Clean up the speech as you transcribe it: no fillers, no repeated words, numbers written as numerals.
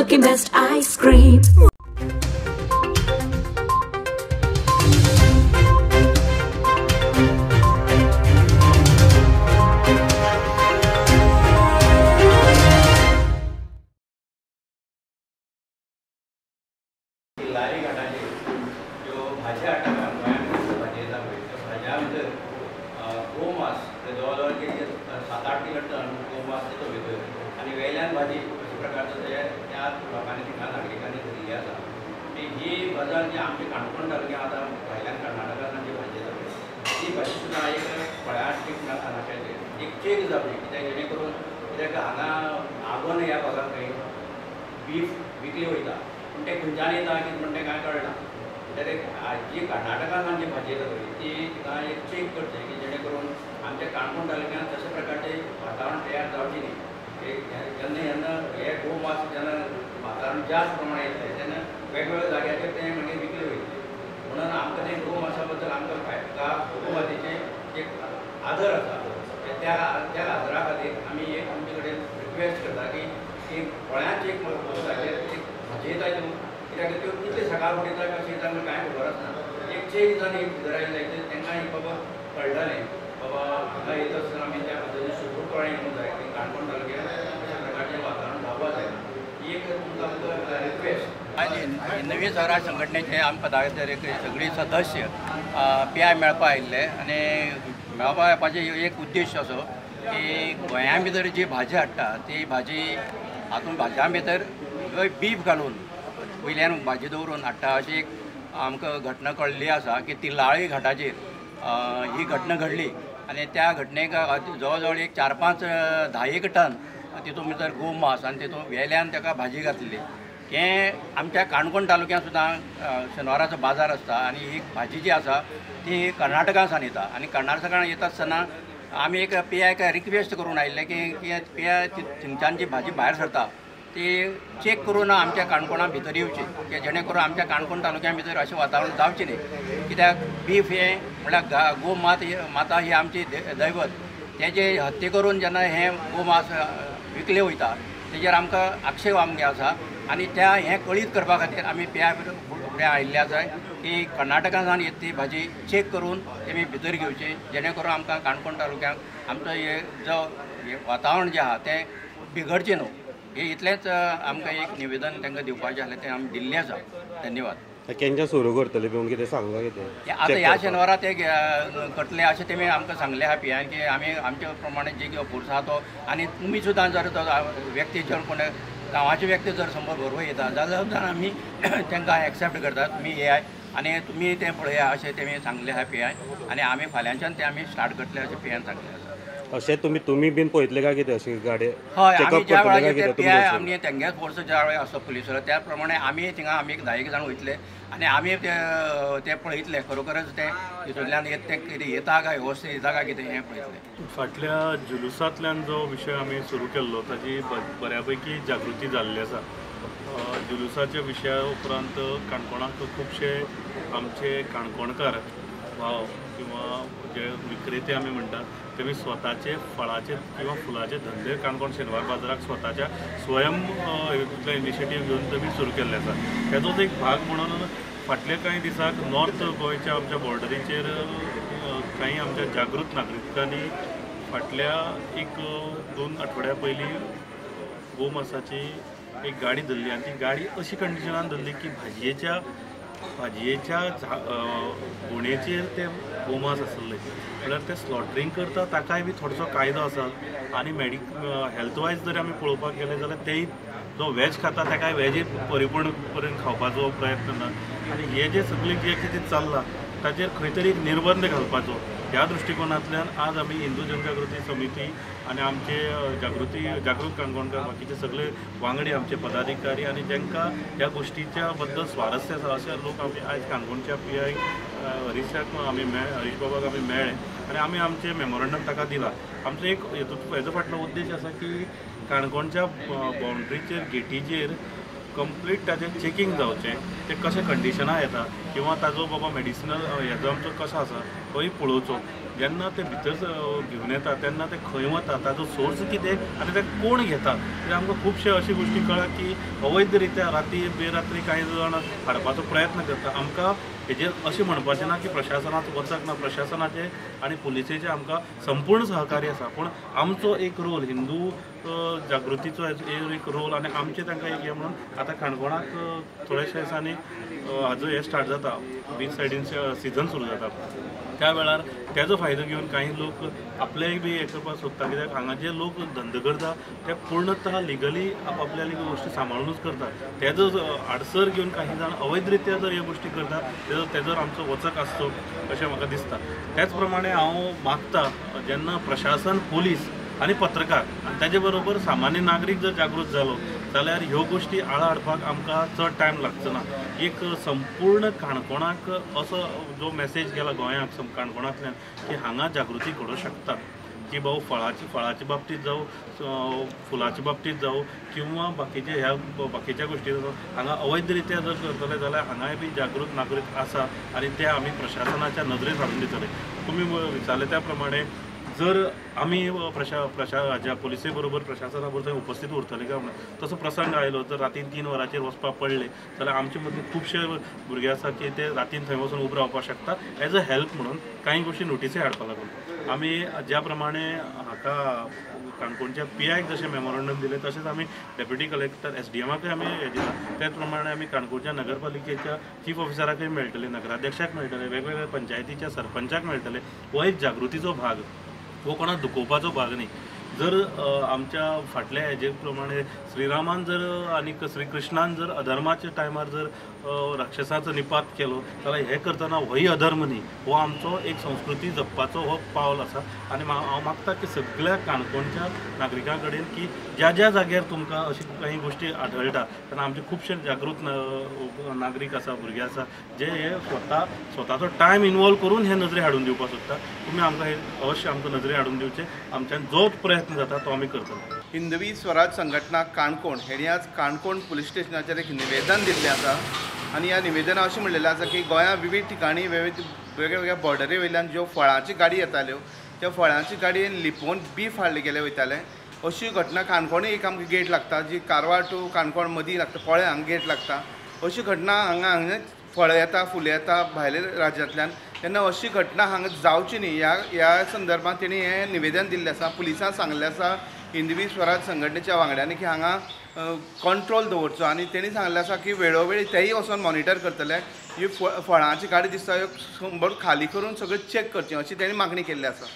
looking best ice cream. लारी घाटाचे ज्यो भाज्या हाडटा भाजयेता पळय त्या भाज्या भितर गोमास जवळ जवळ कितें 7-8 टन गोमास तेचो भितर आनी वेल्यान भाजी अशा प्रकारचो त्या लोकांनी तिंगा नागरिकांनी दिल्ली आसा ही गजाल जी आमच्या काणकोण तालुक्यांत आतां भायल्यान कर्नाटकांतल्यान जी भाजी येता पळय ती भाजी सुद्दां एक फळांचीक नाशाचेर एक चेक जावची कित्याक जेणे करून कित्याक हांगा आगोन ह्या भागांत खंय बीफ विकली वयता पूण ते खंयच्यान येता कितें म्हण तें कांय कळना कित्याक जी कर्नाटकांतल्यान जी भाजी येता पळय ती तिका एक चेक करचें की जेणे करून आमच्या काणकोण तालुक्यांत तशा प्रकारचें वातावरण तयार जावचें न्ही जेन्ना जेन्ना हे गोमास जेन्ना वातावरण जास्त प्रमाणांत येतलें तेन्ना वेगवेगळ्या जाग्याचेर तें मागीर विकलें वयतलें म्हणून आमकां तें गोमासा बद्दल आमकां गोमातेचें एक आदर आसा त्या आदरा खातीर आमी एक आमचे कडेन रिक्वेस्ट करता की फळ्यांची एक भाजी येता न्हू कित्याक त्यो कितले सकाळ फुडें येता कशें येता कांय खबर आसना एक चेक जावन एक भितर आयले जायते तांकां बाबा कळटलें बाबा हांगा येत आसतना आमी त्या पद्दतीन सुटूक कळ्ळें येवंक जाय की काणकोण तालुक्यांत अशा प्रकारचें वातावरण जावपा जायना ही एक तुमकां रिक्वेस्ट आज नवी स्वराज संघटनेचे आमी पदाधिकारी सगळीं सदस्य PI मेळपा आयिल्ले आनी मेळपा येवपाचो एक उद्देश असो की गोंया भितर जी भाजी हाडटा ती भाजी हातूंत भाजया भितर बीफ घालून वयल्यान भाजी दवरून हाडटा अशी एक आमकां घटना कळ्ळी आसा की तिल्लाळी घाटाचेर ही घटना घडली आनी त्या घटनेक जवळ जवळ एक 4-5-10 टन तितून भितर गोमास आनी तितून वेल्यान ताका भाजी घातलेली हें आमच्या काणकोण तालुक्यांत सुद्दां शेनवाराचो बाजार आसता आनी ही भाजी जी आसा ती कर्नाटकांसान येता आनी कर्नाटकान येता आसतना आमी एक PIक रिक्वेस्ट करून आयिल्ले की PI थिंगच्यान जी भाजी भायर सरता ती चेक करून आमच्या काणकोणा भितर येवची की जेणे करून आमच्या काणकोण तालुक्या भितर अशें वातावरण जावचें न्ही कित्याक बीफ हें म्हळ्यार माता ही आमची दैवत तेजे हत्या करून जेन्ना हें गोमास विकलें वयता तेजेर आमकां आक्षेप आमगे आसा आनी त्या हें कळीत करपा खातीर आमी PI फुडें आयिल्ले आसा की कर्नाटकांतल्यान येता ती भाजी चेक करून तेमी भितर घेवची जेणे करून आमकां काणकोण तालुक्यांत आमचो हे जो वातावरण जें आसा तें बिगडचें न्हू हे इतलेंच आमकां एक निवेदन तांकां दिवपाचें आसलें तें आमी दिल्लें आसा धन्यवाद केन्ना सुरू करतले घेवन कितें सांगला कितें आतां ह्या शेनवारा ते करतले अशें तेमी आमकां सांगलें आहा PI की आमी आमच्या प्रमाणे जी फोर्स आहा तो आनी तुमी सुद्दां जर तो व्यक्ती जर कोण गांवाचे व्यक्ती जर समोर बरोबर येता जाल्यार सुद्दां आमी तांकां एक्सेप्ट करतात तुमी येयात आनी तुमी तें पळया अशें तेमी सांगलें आहा PI आनी आमी फाल्यांच्यान तें आमी स्टार्ट करतले अशें PIन सांगलें आसा अशें तुमी बीन पळयतले काय कितें अशी गाडी हय आमी ज्या वेळार PI आमी तेंगेच फोर्स ज्या वेळार आसता पुलिसांचो त्या प्रमाणे आमी थिंगा आमी 10 जाण वयतले आनी आमी ते पळयतले खरोखरच ते हितूंतल्यान तें कितें येता काय वेवस्थीत येता काय कितें हें पळयतले फाटल्या जुलुसांतल्यान जो विशय आमी सुरू केल्लो ताची बऱ्यापैकी जागृती जाल्ली आसा जुलुसाच्या विशया उपरांत काणकोणाक खुबशे आमचे काणकोणकार भाव किंवा जे विक्रेते आमी म्हणटात तेमी स्वताचे फळाचे किंवा फुलाचे धंदे काणकोण शेनवार बाजाराक स्वताच्या स्वयं इनिशिएटीव घेवन तेमी सुरू केल्ले आसा ताचोच एक भाग म्हणून फाटले कांय दिसाक नॉर्थ गोंयच्या आमच्या बॉर्डरीचेर कांय आमच्या जागृत नागरिकांनी फाटल्या एक 2 आठवड्या पयलीं गोमासाची एक गाडी धरली आनी ती गाडी अशी कंडिशनान धरली की भाजयेच्या गुणेचेर ते गोमास आसले म्हळ्यार ते स्लॉटरींग करता ताकाय बी थोडोसो कायदो आसा आनी हेल्थ वायज जर आमी पळोवपाक गेले जाल्यार तेय जो वॅज खाता ताकाय वॅजी परिपूर्ण पर्यंत खावपाचो प्रयत्न ना आनी हे जे सगळे जे कितें चल्लां ताचेर खंय तरी एक निर्बंध घालपाचो ह्या दृश्टिकोनांतल्यान आज आमी हिंदू जनजागृती समिती आनी आमचे जागृत काणकोणकार बाकीचे सगळे वांगडी आमचे पदाधिकारी आनी जांकां ह्या गोश्टीच्या बद्दल स्वारस्य आसा अशे लोक आमी आयज काणकोणच्या PI हरीशाक हरीश बाबाक आमी मेळ्ळे आनी आमी आमचें मेमोरंडम ताका दिलां आमचो एक हेजो फाटलो उद्देश आसा की काणकोणच्या बाउंड्रीचेर गेटीचेर कंप्लीट ताजें चेकींग जावचें ते कशें कंडिशनां येता किंवा ताजो बाबा मेडिसिनल हेजो आमचो कसो आसा तोय पळोवचो जेन्ना ते भितर घेवन येता तेन्ना ते खंय वता, ताजो सोर्स कितें आनी ते कोण घेता, ते आमकां खुबशे अशी गोश्टी कळ्ळा की अवैध रित्या राती बेरात्री कांय जाण हाडपाचो प्रयत्न करता. आमकां हेजेर अशें म्हणपाचें ना की प्रशासनाचो वचक ना, प्रशासनाचे आनी पुलिसेचे आमकां संपूर्ण सहकार्य आसा, पूण आमचो एक रोल हिंदू जागृतीचो एक रोल आनी आमचें तांकां एक हें म्हणून आतां काणकोणाक थोड्याशा दिसांनी हाजो हे स्टार्ट जाता, बीच सायडीन सिजन सुरू जाता. त्या वेळार तेजो फायदो घेवन काही लोक आपलेय बी हे करपाक सोदता, कित्याक हांगा जे लोक धंदो करता ते पूर्णतः लिगली आपल्या गोश्टी सांबाळूनच करतात. तेजो आडसर घेवन काही जाण अवैध रित्या जर ह्यो गोश्टी करतात तेजोर आमचो वचक आसचो अशें म्हाका दिसता. त्याच प्रमाणे हांव मागता जेन्ना प्रशासन, पुलीस आनी पत्रकार आनी ताजे बरोबर सामान्य नागरीक जर जागृत जालो जाल्यार ह्यो गोश्टी आळा हाडपाक आमकां चड टायम लागचो ना. एक संपूर्ण काणकोणाक असो जो मेसेज गेला गोंयाक काणकोणांतल्यान की हांगा जागृती घडोवंक शकता, की बाबा फळाच्या बाबतींत जावं, फुलाच्या बाबतींत जावं किंवा बाकीच्या गोश्टी हांगा अवैध रित्या जर करतले जाल्यार हांगाय बी जागृत नागरीक आसा आनी ते आमी प्रशासनाच्या नदरेन हाडून दितले. तुमी विचारले त्या प्रमाणे जर आमी हाज्या पुलिसे बरोबर प्रशासना बरोबर थंय उपस्थित उरतले काय म्हणून तसो प्रसंग आयलो, जर रातीन 3 वरांचेर वचपाक पडले जाल्यार आमचे मदीं खुबशे भुरगे आसा की ते रातीन थंय वचून उबे रावपाक शकता एज अ हेल्प म्हणून. काही गोश्टी नोटीसय हाडपाक लागून आमी ज्या प्रमाणे हाका काणकोणच्या PIक जशें मेमोरंडम दिलें तशेंच आमी डेप्युटी कलेक्टर SDMाकय आमी हे दिला. त्याच प्रमाणे आमी काणकोणच्या नगरपालिकेच्या चीफ ऑफिसराकय मेळटले, नगराध्यक्षाक मेळटले, वेगवेगळ्या पंचायतीच्या सरपंचाक मेळटले. हो एक जागृतीचो भाग, हो कोणाक दुखोवपाचो भाग न्ही. जर आमच्या फाटल्या हेजे प्रमाणे श्रीरामान जर आनीक श्री कृष्णान जर अधर्माच्या टायमार जर राक्षसाचो निपात केलो जाल्यार हे करतना होय अधर्म न्ही, हो आमचो एक संस्कृती जपपाचो हो पावल आसा. आनी हांव मागता की सगळ्या काणकोणच्या नागरिकां कडेन की ज्या ज्या जाग्यार तुमकां अशी काही गोश्टी आढळटा तेन्ना आमचे खुबशे जागृत नागरीक आसा, भुरगे आसा जे हे स्वताचो टायम इनवॉल्व करून हे नजरे हाडून दिवपाक सोदता. तुमी आमकां हे अवश्य आमकां नजरे हाडून दिवचे, आमच्यान जो प्रयत्न जाता तो आमी करतले. हिंदवी स्वराज संघटना काणकोण हेणी आज काणकोण पुलीस स्टेशनाचेर एक निवेदन दिल्लें आसा आनी ह्या निवेदनांत अशें म्हणलेलें आसा की गोंया विविध ठिकाणी वेगवेगळ्या बॉर्डरी वयल्यान ज्यो फळांची गाडी येताल्यो त्या फळांची गाडयेन लिपोवन बीफ हाडले गेले वयताले. अशी घटना काणकोणूय एक आमकां गेट लागता, जी कारवार टू काणकोण मदीं लागता, पोळे हांगा गेट लागता. अशी घटना हांगा फळां येता, फुलां येता भायल्या राज्यांतल्यान, तेन्ना अशी घटना हांगा जावची न्ही ह्या संदर्भात तेणी हें निवेदन दिल्लें आसा. पुलिसांक सांगलें आसा हिंदवी स्वराज संघटनेच्या वांगड्यांनी की हांगा कंट्रोल दवरचो आनी तेणी सांगलें आसा की वेळोवेळी तेय वचोन मॉनिटर करतले. ही फळांची गाडी दिसता 100 खाली करून सगळें चॅक करचें अशी तेणी मागणी केल्ली आसा.